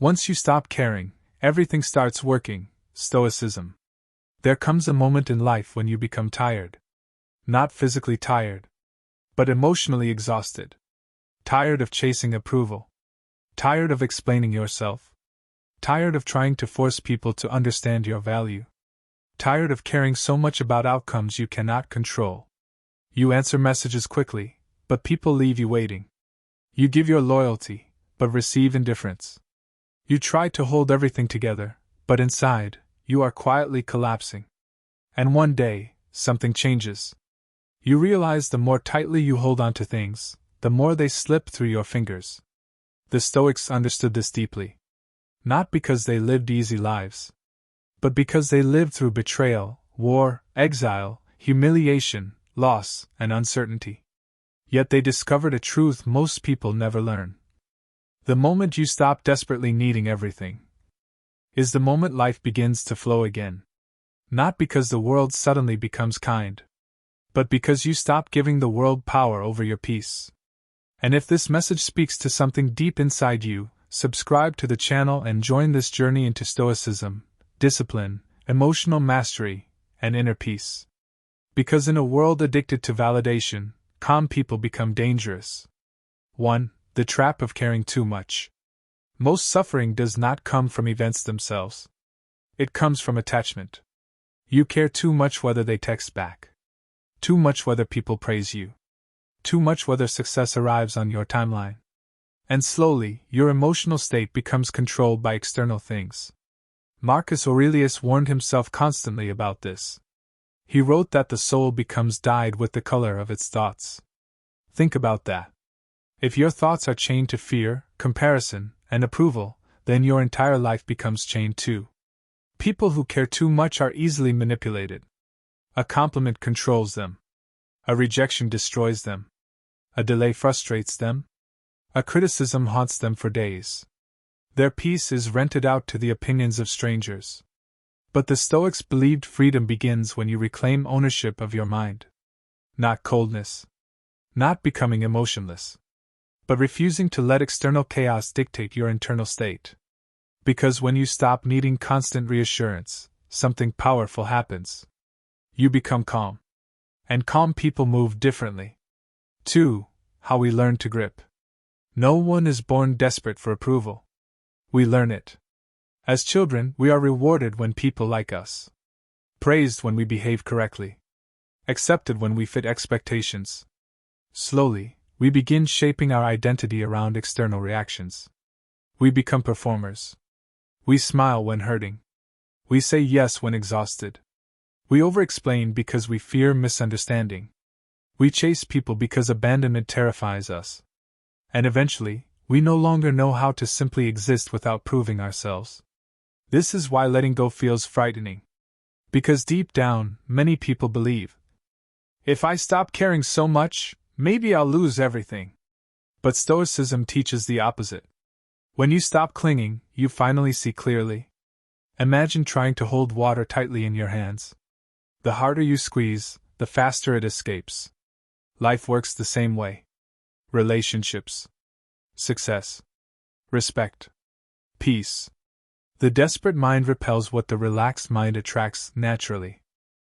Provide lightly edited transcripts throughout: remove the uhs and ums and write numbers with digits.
Once you stop caring, everything starts working. Stoicism. There comes a moment in life when you become tired. Not physically tired, but emotionally exhausted. Tired of chasing approval. Tired of explaining yourself. Tired of trying to force people to understand your value. Tired of caring so much about outcomes you cannot control. You answer messages quickly, but people leave you waiting. You give your loyalty, but receive indifference. You try to hold everything together, but inside, you are quietly collapsing. And one day, something changes. You realize the more tightly you hold on to things, the more they slip through your fingers. The Stoics understood this deeply. Not because they lived easy lives, but because they lived through betrayal, war, exile, humiliation, loss, and uncertainty. Yet they discovered a truth most people never learn. The moment you stop desperately needing everything is the moment life begins to flow again. Not because the world suddenly becomes kind, but because you stop giving the world power over your peace. And if this message speaks to something deep inside you, subscribe to the channel and join this journey into Stoicism, discipline, emotional mastery, and inner peace. Because in a world addicted to validation, calm people become dangerous. 1. The trap of caring too much. Most suffering does not come from events themselves. It comes from attachment. You care too much whether they text back. Too much whether people praise you. Too much whether success arrives on your timeline. And slowly, your emotional state becomes controlled by external things. Marcus Aurelius warned himself constantly about this. He wrote that the soul becomes dyed with the color of its thoughts. Think about that. If your thoughts are chained to fear, comparison, and approval, then your entire life becomes chained too. People who care too much are easily manipulated. A compliment controls them. A rejection destroys them. A delay frustrates them. A criticism haunts them for days. Their peace is rented out to the opinions of strangers. But the Stoics believed freedom begins when you reclaim ownership of your mind. Not coldness. Not becoming emotionless. But refusing to let external chaos dictate your internal state. Because when you stop needing constant reassurance, something powerful happens. You become calm. And calm people move differently. 2. How we learn to grip. No one is born desperate for approval. We learn it. As children, we are rewarded when people like us. Praised when we behave correctly. Accepted when we fit expectations. Slowly, we begin shaping our identity around external reactions. We become performers. We smile when hurting. We say yes when exhausted. We over-explain because we fear misunderstanding. We chase people because abandonment terrifies us. And eventually, we no longer know how to simply exist without proving ourselves. This is why letting go feels frightening. Because deep down, many people believe, if I stop caring so much, maybe I'll lose everything. But Stoicism teaches the opposite. When you stop clinging, you finally see clearly. Imagine trying to hold water tightly in your hands. The harder you squeeze, the faster it escapes. Life works the same way. Relationships. Success. Respect. Peace. The desperate mind repels what the relaxed mind attracts naturally.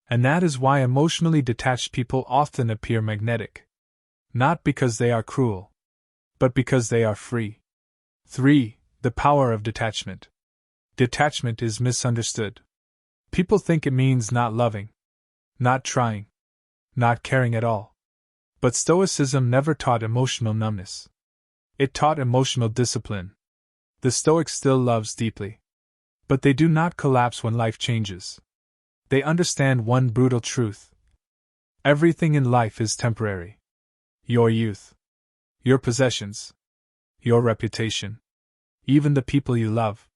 And that is why emotionally detached people often appear magnetic. Not because they are cruel, but because they are free. 3. The power of detachment. Detachment is misunderstood. People think it means not loving, not trying, not caring at all. But Stoicism never taught emotional numbness. It taught emotional discipline. The Stoic still loves deeply. But they do not collapse when life changes. They understand one brutal truth. Everything in life is temporary. Your youth. Your possessions. Your reputation. Even the people you love.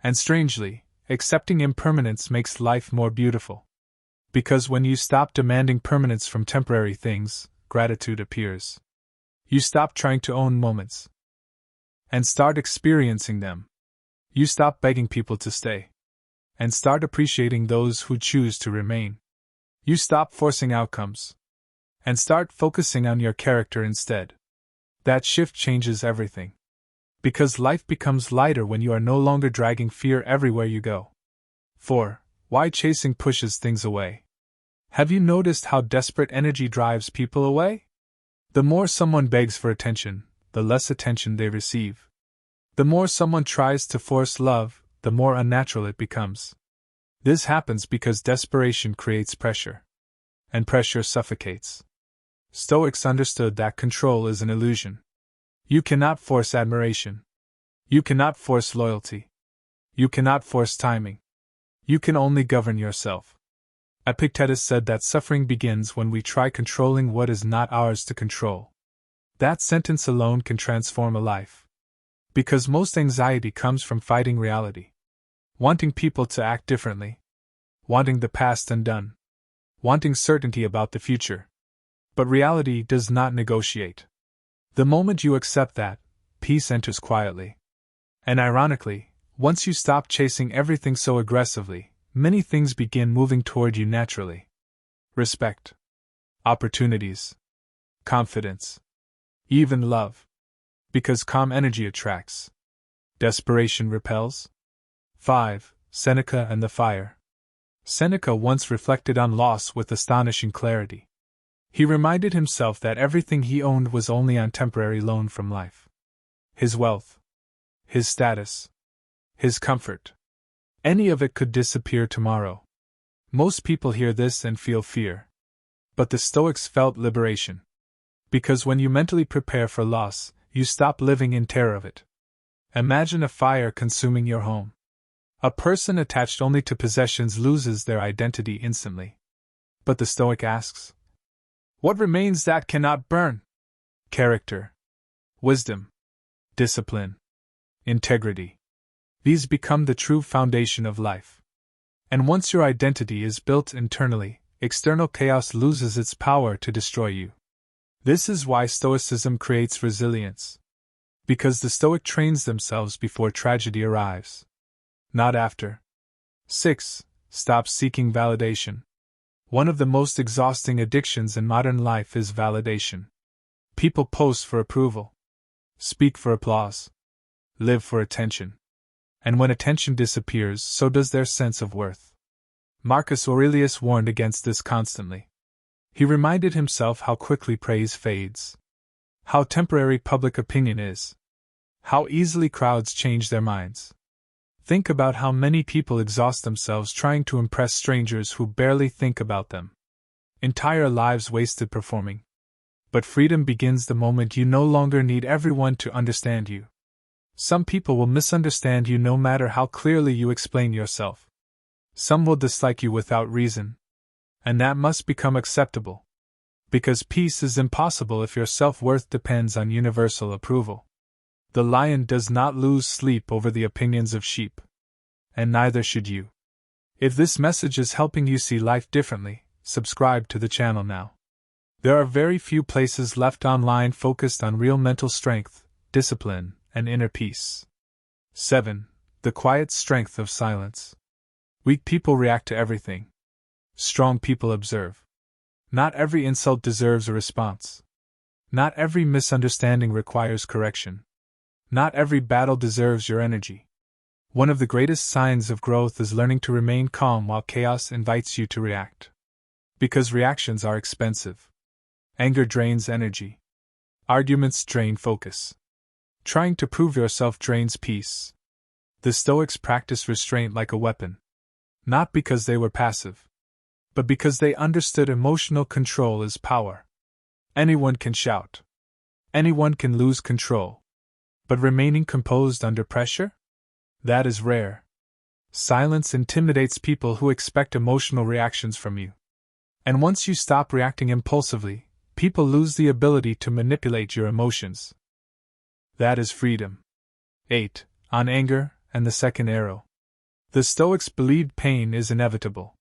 And strangely, accepting impermanence makes life more beautiful. Because when you stop demanding permanence from temporary things, gratitude appears. You stop trying to own moments and start experiencing them. You stop begging people to stay and start appreciating those who choose to remain. You stop forcing outcomes and start focusing on your character instead. That shift changes everything. Because life becomes lighter when you are no longer dragging fear everywhere you go. 4. Why chasing pushes things away. Have you noticed how desperate energy drives people away? The more someone begs for attention, the less attention they receive. The more someone tries to force love, the more unnatural it becomes. This happens because desperation creates pressure. And pressure suffocates. Stoics understood that control is an illusion. You cannot force admiration. You cannot force loyalty. You cannot force timing. You can only govern yourself. Epictetus said that suffering begins when we try controlling what is not ours to control. That sentence alone can transform a life. Because most anxiety comes from fighting reality. Wanting people to act differently. Wanting the past undone. Wanting certainty about the future. But reality does not negotiate. The moment you accept that, peace enters quietly. And ironically, once you stop chasing everything so aggressively, many things begin moving toward you naturally. Respect. Opportunities. Confidence. Even love. Because calm energy attracts. Desperation repels. 5. Seneca and the fire. Seneca once reflected on loss with astonishing clarity. He reminded himself that everything he owned was only on temporary loan from life. His wealth. His status. His comfort. Any of it could disappear tomorrow. Most people hear this and feel fear. But the Stoics felt liberation. Because when you mentally prepare for loss, you stop living in terror of it. Imagine a fire consuming your home. A person attached only to possessions loses their identity instantly. But the Stoic asks, what remains that cannot burn? Character. Wisdom. Discipline. Integrity. These become the true foundation of life. And once your identity is built internally, external chaos loses its power to destroy you. This is why Stoicism creates resilience. Because the Stoic trains themselves before tragedy arrives. Not after. 6. Stop seeking validation. One of the most exhausting addictions in modern life is validation. People post for approval. Speak for applause. Live for attention. And when attention disappears, so does their sense of worth. Marcus Aurelius warned against this constantly. He reminded himself how quickly praise fades. How temporary public opinion is. How easily crowds change their minds. Think about how many people exhaust themselves trying to impress strangers who barely think about them. Entire lives wasted performing. But freedom begins the moment you no longer need everyone to understand you. Some people will misunderstand you no matter how clearly you explain yourself. Some will dislike you without reason. And that must become acceptable. Because peace is impossible if your self-worth depends on universal approval. The lion does not lose sleep over the opinions of sheep. And neither should you. If this message is helping you see life differently, subscribe to the channel now. There are very few places left online focused on real mental strength, discipline, and inner peace. 7. The quiet strength of silence. Weak people react to everything. Strong people observe. Not every insult deserves a response. Not every misunderstanding requires correction. Not every battle deserves your energy. One of the greatest signs of growth is learning to remain calm while chaos invites you to react. Because reactions are expensive. Anger drains energy. Arguments drain focus. Trying to prove yourself drains peace. The Stoics practiced restraint like a weapon. Not because they were passive, but because they understood emotional control is power. Anyone can shout. Anyone can lose control. But remaining composed under pressure? That is rare. Silence intimidates people who expect emotional reactions from you. And once you stop reacting impulsively, people lose the ability to manipulate your emotions. That is freedom. 8. On anger and the second arrow. The Stoics believed pain is inevitable.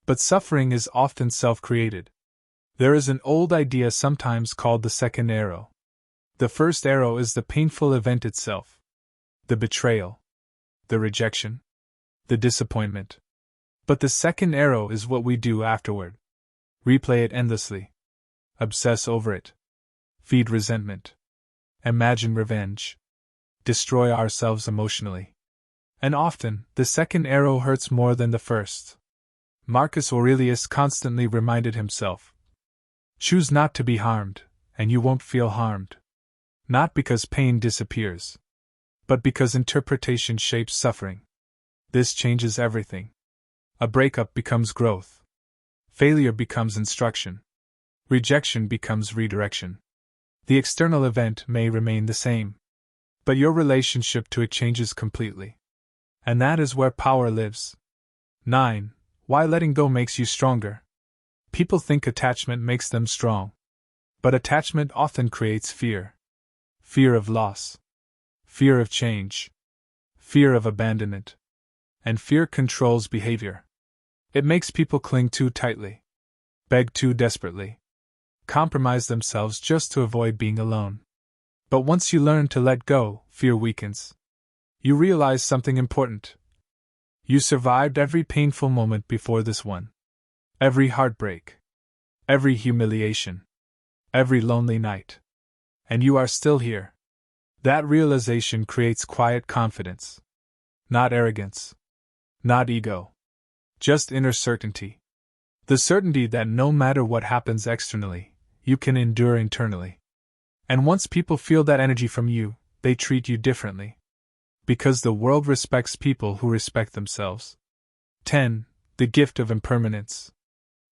But suffering is often self-created. There is an old idea sometimes called the second arrow. The first arrow is the painful event itself. The betrayal. The rejection. The disappointment. But the second arrow is what we do afterward. Replay it endlessly. Obsess over it. Feed resentment. Imagine revenge. destroy ourselves emotionally. And often, the second arrow hurts more than the first. Marcus Aurelius constantly reminded himself, choose not to be harmed, and you won't feel harmed. Not because pain disappears, but because interpretation shapes suffering. This changes everything. A breakup becomes growth. Failure becomes instruction. Rejection becomes redirection. The external event may remain the same, but your relationship to it changes completely. And that is where power lives. 9. Why letting go makes you stronger. People think attachment makes them strong. But attachment often creates fear. Fear of loss. Fear of change. Fear of abandonment. And fear controls behavior. It makes people cling too tightly. Beg too desperately. Compromise themselves just to avoid being alone. But once you learn to let go, fear weakens. You realize something important. You survived every painful moment before this one. Every heartbreak. Every humiliation. Every lonely night. And you are still here. That realization creates quiet confidence. Not arrogance. Not ego. Just inner certainty. The certainty that no matter what happens externally, you can endure internally. And once people feel that energy from you, they treat you differently. Because the world respects people who respect themselves. 10. The gift of impermanence.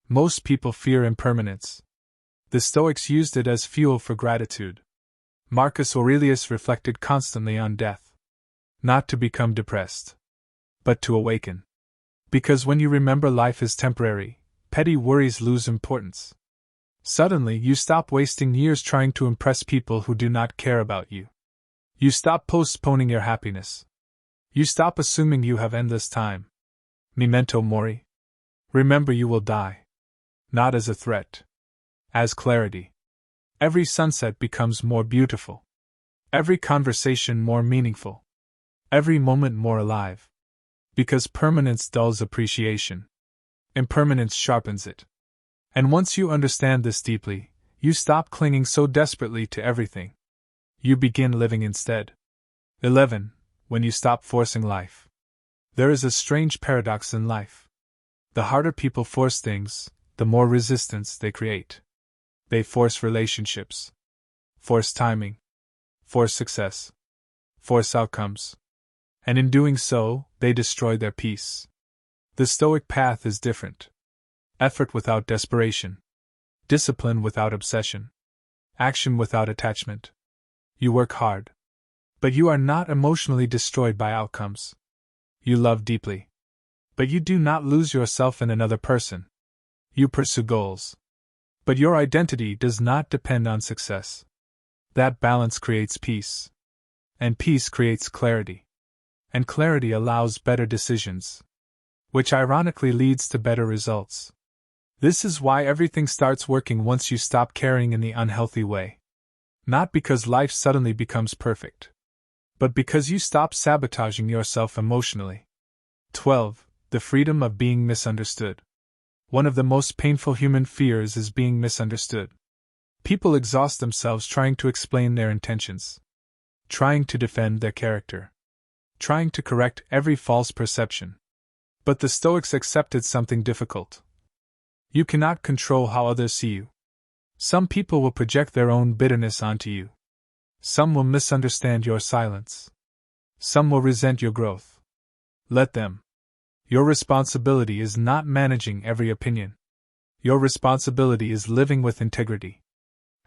Most people fear impermanence. The Stoics used it as fuel for gratitude. Marcus Aurelius reflected constantly on death. Not to become depressed, but to awaken. Because when you remember life is temporary, petty worries lose importance. Suddenly, you stop wasting years trying to impress people who do not care about you. You stop postponing your happiness. You stop assuming you have endless time. Memento mori. Remember you will die. Not as a threat. As clarity. Every sunset becomes more beautiful. Every conversation more meaningful. Every moment more alive. Because permanence dulls appreciation. Impermanence sharpens it. And once you understand this deeply, you stop clinging so desperately to everything. You begin living instead. 11. When you stop forcing life. There is a strange paradox in life. The harder people force things, the more resistance they create. They force relationships. Force timing. Force success. Force outcomes. And in doing so, they destroy their peace. The Stoic path is different. Effort without desperation. Discipline without obsession. Action without attachment. You work hard. But you are not emotionally destroyed by outcomes. You love deeply. But you do not lose yourself in another person. You pursue goals. But your identity does not depend on success. That balance creates peace. And peace creates clarity. And clarity allows better decisions. Which ironically leads to better results. This is why everything starts working once you stop caring in the unhealthy way. Not because life suddenly becomes perfect. But because you stop sabotaging yourself emotionally. 12. The freedom of being misunderstood. One of the most painful human fears is being misunderstood. People exhaust themselves trying to explain their intentions. Trying to defend their character. Trying to correct every false perception. But the Stoics accepted something difficult. You cannot control how others see you. Some people will project their own bitterness onto you. Some will misunderstand your silence. Some will resent your growth. Let them. Your responsibility is not managing every opinion. Your responsibility is living with integrity.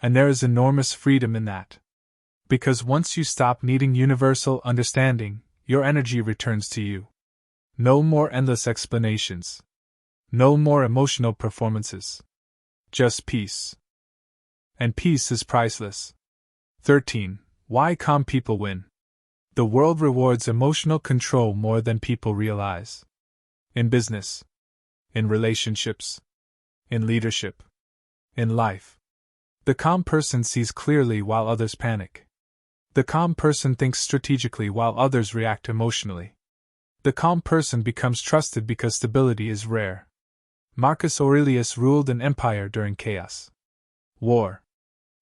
And there is enormous freedom in that. Because once you stop needing universal understanding, your energy returns to you. No more endless explanations. No more emotional performances. Just peace. And peace is priceless. 13. Why calm people win. The world rewards emotional control more than people realize. In business. In relationships. In leadership. In life. The calm person sees clearly while others panic. The calm person thinks strategically while others react emotionally. The calm person becomes trusted because stability is rare. Marcus Aurelius ruled an empire during chaos. War.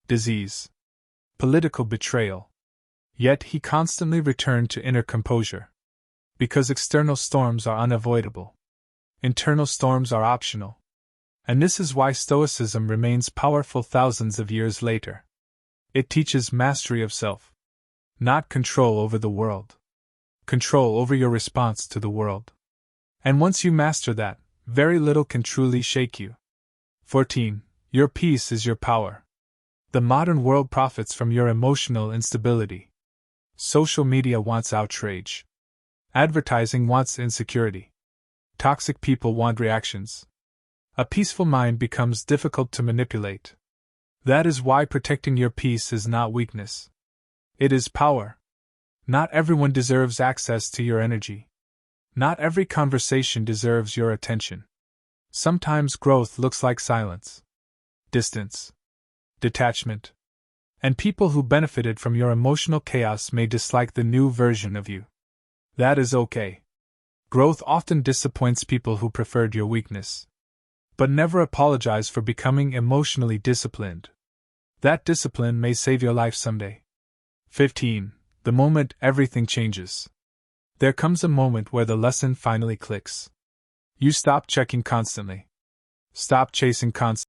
Disease. Political betrayal. Yet he constantly returned to inner composure. Because external storms are unavoidable, internal storms are optional. And this is why Stoicism remains powerful thousands of years later. It teaches mastery of self, not control over the world. Control over your response to the world. And once you master that, very little can truly shake you. 14. Your peace is your power. The modern world profits from your emotional instability. Social media wants outrage. Advertising wants insecurity. Toxic people want reactions. A peaceful mind becomes difficult to manipulate. That is why protecting your peace is not weakness. It is power. Not everyone deserves access to your energy. Not every conversation deserves your attention. Sometimes growth looks like silence, distance, detachment. And people who benefited from your emotional chaos may dislike the new version of you. That is okay. Growth often disappoints people who preferred your weakness. But never apologize for becoming emotionally disciplined. That discipline may save your life someday. 15. The moment everything changes. There comes a moment where the lesson finally clicks. You stop checking constantly. Stop chasing constantly.